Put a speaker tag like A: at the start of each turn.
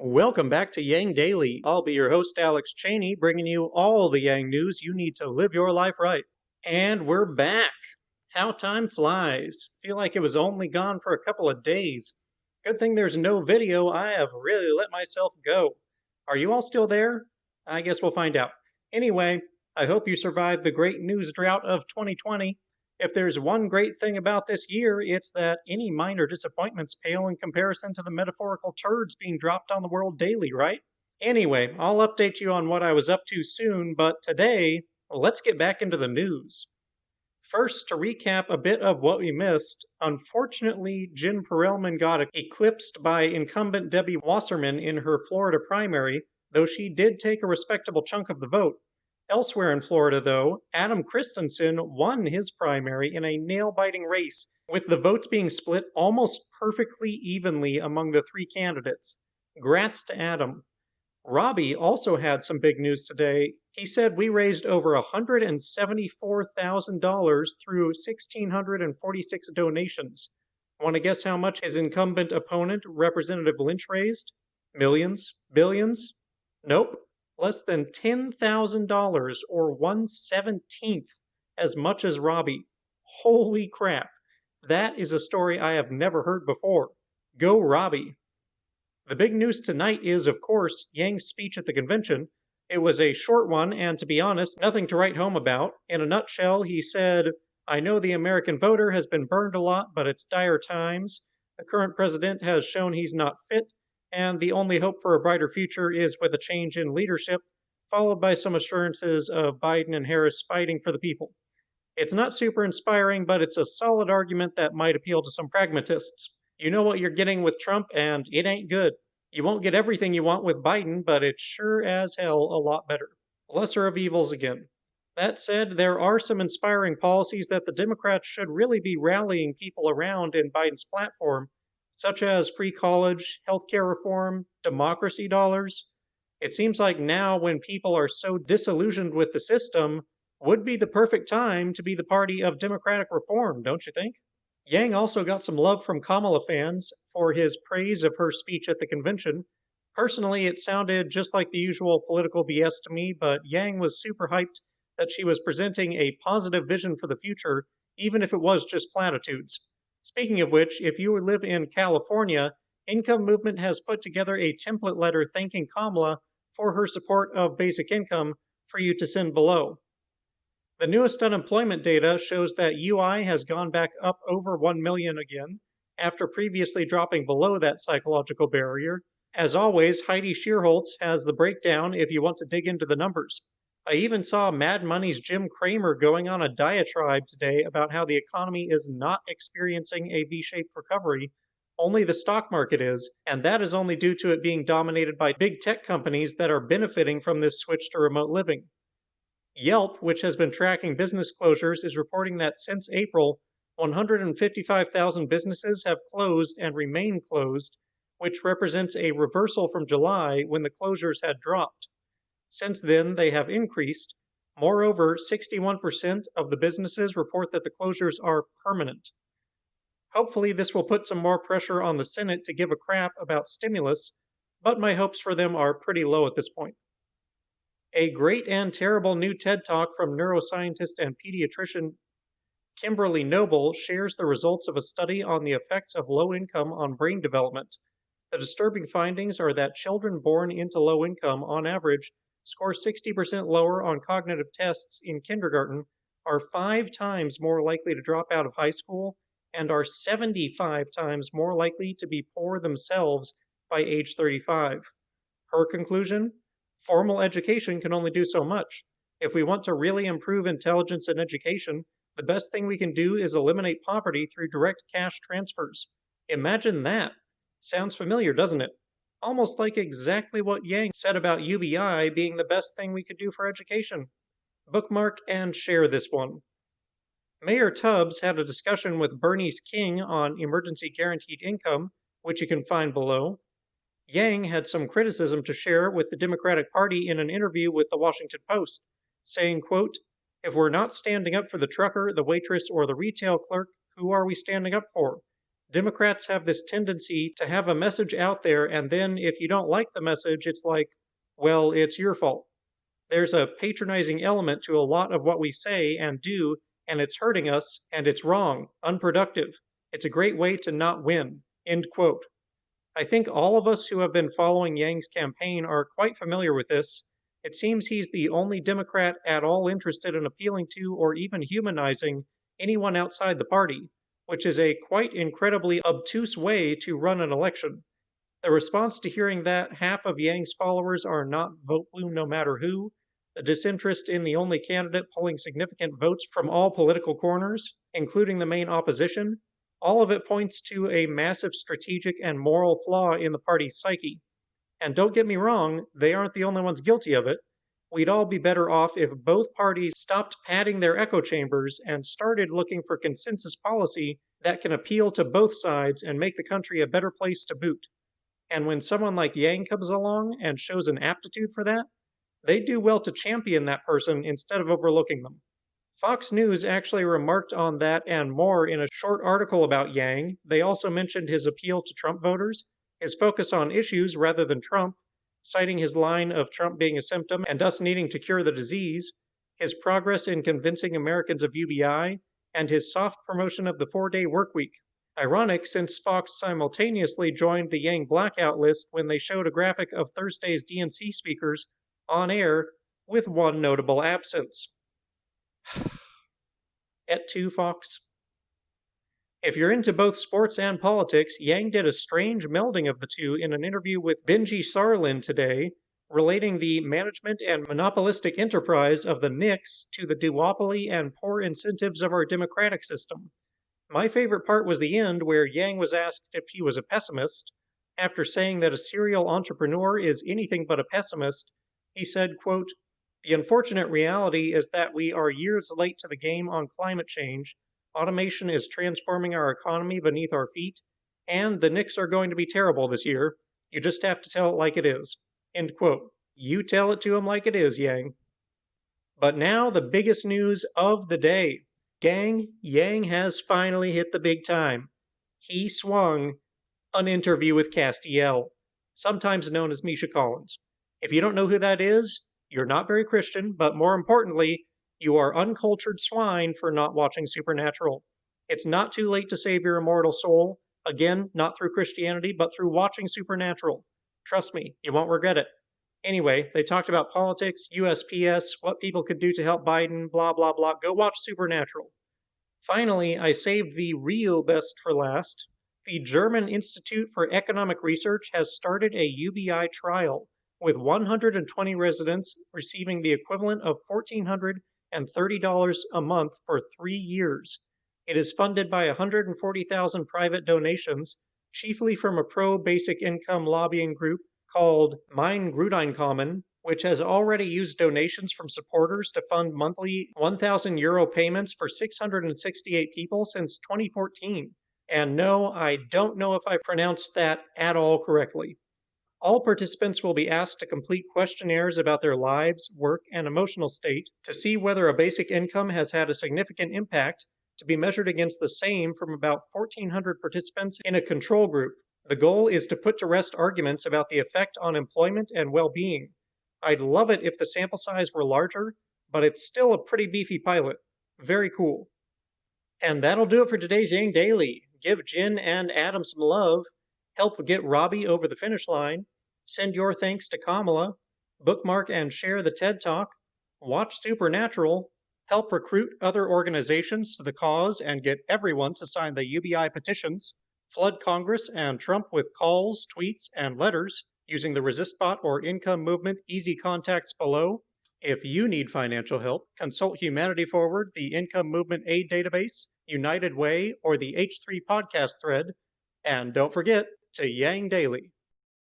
A: Welcome back to Yang Daily. I'll be your host, Alex Cheney, bringing you all the Yang news you need to live your life right. And we're back. How time flies. Feel like it was only gone for a couple of days. Good thing there's no video. I have really let myself go. Are you all still there? I guess we'll find out. Anyway, I hope you survived the great news drought of 2020. If there's one great thing about this year, it's that any minor disappointments pale in comparison to the metaphorical turds being dropped on the world daily, right? Anyway, I'll update you on what I was up to soon, but today, let's get back into the news. First, to recap a bit of what we missed, unfortunately, Jen Perelman got eclipsed by incumbent Debbie Wasserman in her Florida primary, though she did take a respectable chunk of the vote. Elsewhere in Florida, though, Adam Christensen won his primary in a nail-biting race, with the votes being split almost perfectly evenly among the three candidates. Grats to Adam. Robbie also had some big news today. He said we raised over $174,000 through 1,646 donations. Want to guess how much his incumbent opponent, Representative Lynch, raised? Millions? Billions? Nope. Less than $10,000, or 1/17th as much as Robbie. Holy crap. That is a story I have never heard before. Go Robbie. The big news tonight is, of course, Yang's speech at the convention. It was a short one, and to be honest, nothing to write home about. In a nutshell, he said, I know the American voter has been burned a lot, but it's dire times. The current president has shown he's not fit, and the only hope for a brighter future is with a change in leadership, followed by some assurances of Biden and Harris fighting for the people. It's not super inspiring, but it's a solid argument that might appeal to some pragmatists. You know what you're getting with Trump, and it ain't good. You won't get everything you want with Biden, but it's sure as hell a lot better. Lesser of evils again. That said, there are some inspiring policies that the Democrats should really be rallying people around in Biden's platform, such as free college, healthcare reform, democracy dollars. It seems like now, when people are so disillusioned with the system, would be the perfect time to be the party of democratic reform, don't you think? Yang also got some love from Kamala fans for his praise of her speech at the convention. Personally, it sounded just like the usual political BS to me, but Yang was super hyped that she was presenting a positive vision for the future, even if it was just platitudes. Speaking of which, if you live in California, Income Movement has put together a template letter thanking Kamala for her support of basic income for you to send below. The newest unemployment data shows that UI has gone back up over 1 million again, after previously dropping below that psychological barrier. As always, Heidi Shearholtz has the breakdown if you want to dig into the numbers. I even saw Mad Money's Jim Cramer going on a diatribe today about how the economy is not experiencing a V-shaped recovery, only the stock market is, and that is only due to it being dominated by big tech companies that are benefiting from this switch to remote living. Yelp, which has been tracking business closures, is reporting that since April, 155,000 businesses have closed and remain closed, which represents a reversal from July when the closures had dropped. Since then, they have increased. Moreover, 61% of the businesses report that the closures are permanent. Hopefully, this will put some more pressure on the Senate to give a crap about stimulus, but my hopes for them are pretty low at this point. A great and terrible new TED Talk from neuroscientist and pediatrician Kimberly Noble shares the results of a study on the effects of low income on brain development. The disturbing findings are that children born into low income, on average, score 60% lower on cognitive tests in kindergarten, are 5 times more likely to drop out of high school, and are 75 times more likely to be poor themselves by age 35. Her conclusion? Formal education can only do so much. If we want to really improve intelligence in education, the best thing we can do is eliminate poverty through direct cash transfers. Imagine that. Sounds familiar, doesn't it? Almost like exactly what Yang said about UBI being the best thing we could do for education. Bookmark and share this one. Mayor Tubbs had a discussion with Bernice King on emergency guaranteed income, which you can find below. Yang had some criticism to share with the Democratic Party in an interview with the Washington Post, saying, quote, "If we're not standing up for the trucker, the waitress, or the retail clerk, who are we standing up for? Democrats have this tendency to have a message out there, and then if you don't like the message, it's like, well, it's your fault. There's a patronizing element to a lot of what we say and do, and it's hurting us, and it's wrong, unproductive. It's a great way to not win. End quote. I think all of us who have been following Yang's campaign are quite familiar with this. It seems he's the only Democrat at all interested in appealing to or even humanizing anyone outside the party, which is a quite incredibly obtuse way to run an election. The response to hearing that half of Yang's followers are not vote blue no matter who, the disinterest in the only candidate pulling significant votes from all political corners, including the main opposition, all of it points to a massive strategic and moral flaw in the party's psyche. And don't get me wrong, they aren't the only ones guilty of it. We'd all be better off if both parties stopped padding their echo chambers and started looking for consensus policy that can appeal to both sides and make the country a better place to boot. And when someone like Yang comes along and shows an aptitude for that, they do well to champion that person instead of overlooking them. Fox News actually remarked on that and more in a short article about Yang. They also mentioned his appeal to Trump voters, his focus on issues rather than Trump, citing his line of Trump being a symptom and us needing to cure the disease, his progress in convincing Americans of UBI, and his soft promotion of the 4-day workweek. Ironic, since Fox simultaneously joined the Yang blackout list when they showed a graphic of Thursday's DNC speakers on air with one notable absence. Et tu, Fox? If you're into both sports and politics, Yang did a strange melding of the two in an interview with Benji Sarlin today, relating the management and monopolistic enterprise of the Knicks to the duopoly and poor incentives of our democratic system. My favorite part was the end, where Yang was asked if he was a pessimist. After saying that a serial entrepreneur is anything but a pessimist, he said, quote, "The unfortunate reality is that we are years late to the game on climate change. Automation is transforming our economy beneath our feet, and the Knicks are going to be terrible this year. You just have to tell it like it is." End quote. You tell it to him like it is, Yang. But now the biggest news of the day. Gang, Yang has finally hit the big time. He swung an interview with Castiel, sometimes known as Misha Collins. If you don't know who that is, you're not very Christian, but more importantly, you are uncultured swine for not watching Supernatural. It's not too late to save your immortal soul. Again, not through Christianity, but through watching Supernatural. Trust me, you won't regret it. Anyway, they talked about politics, USPS, what people could do to help Biden, blah, blah, blah. Go watch Supernatural. Finally, I saved the real best for last. The German Institute for Economic Research has started a UBI trial, with 120 residents receiving the equivalent of $1,430 a month for 3 years. It is funded by 140,000 private donations, chiefly from a pro-basic income lobbying group called Mein Grundeinkommen, which has already used donations from supporters to fund monthly €1,000 payments for 668 people since 2014. And no, I don't know if I pronounced that at all correctly. All participants will be asked to complete questionnaires about their lives, work, and emotional state to see whether a basic income has had a significant impact, to be measured against the same from about 1,400 participants in a control group. The goal is to put to rest arguments about the effect on employment and well-being. I'd love it if the sample size were larger, but it's still a pretty beefy pilot. Very cool. And that'll do it for today's Yang Daily. Give Jen and Adam some love. Help get Robbie over the finish line. Send your thanks to Kamala. Bookmark and share the TED Talk. Watch Supernatural. Help recruit other organizations to the cause and get everyone to sign the UBI petitions. Flood Congress and Trump with calls, tweets, and letters using the ResistBot or Income Movement easy contacts below. If you need financial help, consult Humanity Forward, the Income Movement Aid Database, United Way, or the H3 podcast thread. And don't forget to Yang Daily.